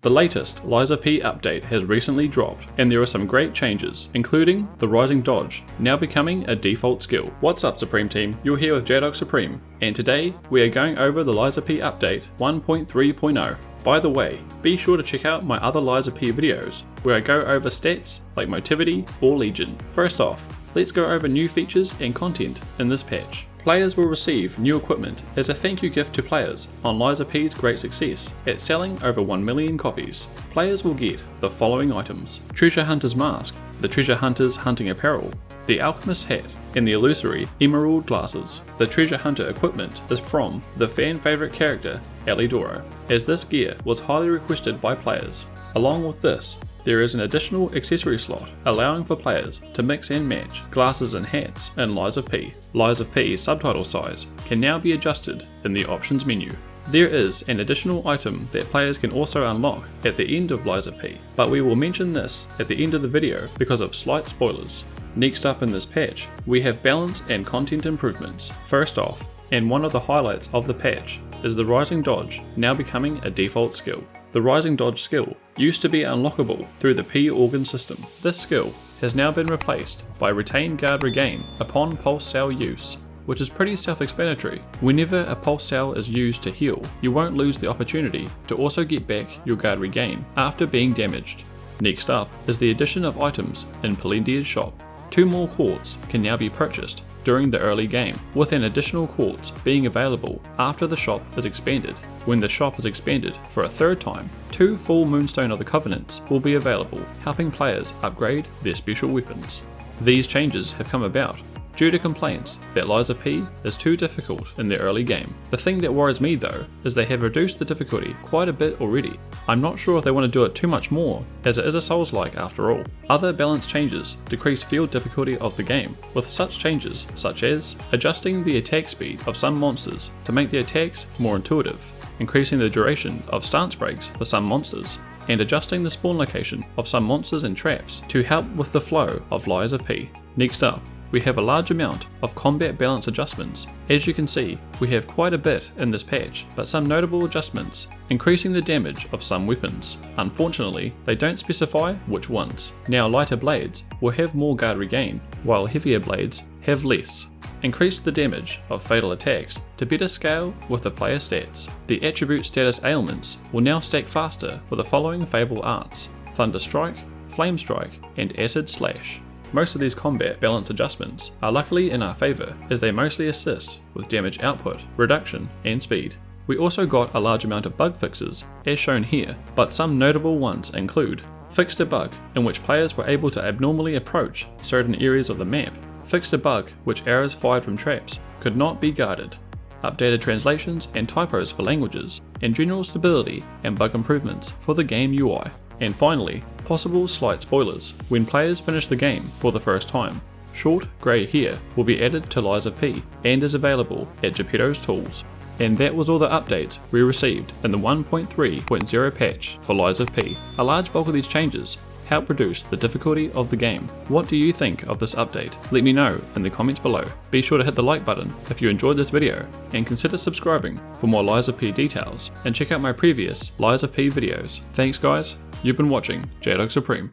The latest Liza P update has recently dropped, and there are some great changes, including the rising dodge, now becoming a default skill. What's up Supreme Team, you're here with J-Dog Supreme, and today we are going over the Liza P update 1.3.0. By the way, be sure to check out my other Liza P videos, where I go over stats like Motivity or Legion. First off, let's go over new features and content in this patch. Players will receive new equipment as a thank you gift to players on Liza P's great success at selling over 1 million copies. Players will get the following items: Treasure Hunter's Mask, the Treasure Hunter's Hunting Apparel, the Alchemist's Hat, and the illusory Emerald Glasses. The Treasure Hunter equipment is from the fan favourite character Alidoro, as this gear was highly requested by players. Along with this, there is an additional accessory slot allowing for players to mix and match glasses and hats in Liza P. Liza P's subtitle size can now be adjusted in the options menu. There is an additional item that players can also unlock at the end of Liza P, but we will mention this at the end of the video because of slight spoilers. Next up in this patch, we have balance and content improvements. First off, and one of the highlights of the patch, is the rising dodge now becoming a default skill. The rising dodge skill used to be unlockable through the P organ system. This skill has now been replaced by retain guard regain upon pulse cell use, which is pretty self-explanatory. Whenever a pulse cell is used to heal, you won't lose the opportunity to also get back your guard regain after being damaged. Next up is the addition of items in Palendia's shop. 2 more quartz can now be purchased during the early game, with an additional quartz being available after the shop is expanded. When the shop is expanded for a 3rd time, 2 full Moonstone of the Covenants will be available, helping players upgrade their special weapons. These changes have come about due to complaints that Liza P is too difficult in the early game. The thing that worries me though is they have reduced the difficulty quite a bit already. I'm not sure if they want to do it too much more, as it is a Souls-like after all. Other balance changes decrease field difficulty of the game, with such changes such as adjusting the attack speed of some monsters to make the attacks more intuitive, increasing the duration of stance breaks for some monsters, and adjusting the spawn location of some monsters and traps to help with the flow of Liza P. Next up, we have a large amount of combat balance adjustments. As you can see, we have quite a bit in this patch, but some notable adjustments, increasing the damage of some weapons. Unfortunately, they don't specify which ones. Now lighter blades will have more guard regain, while heavier blades have less. Increase the damage of fatal attacks to better scale with the player stats. The attribute status ailments will now stack faster for the following Fable arts: Thunder Strike, Flame Strike, and Acid Slash. Most of these combat balance adjustments are luckily in our favour, as they mostly assist with damage output, reduction, and speed. We also got a large amount of bug fixes, as shown here, but some notable ones include: fixed a bug in which players were able to abnormally approach certain areas of the map, fixed a bug which arrows fired from traps could not be guarded, updated translations and typos for languages, and general stability and bug improvements for the game UI. And finally, possible slight spoilers when players finish the game for the first time. Short grey hair will be added to Liza P and is available at Geppetto's Tools. And that was all the updates we received in the 1.3.0 patch for Liza P. A large bulk of these changes help reduce the difficulty of the game. What do you think of this update? Let me know in the comments below. Be sure to hit the like button if you enjoyed this video, and consider subscribing for more Liza P details, and check out my previous Liza P videos. Thanks guys, you've been watching J-Dog Supreme.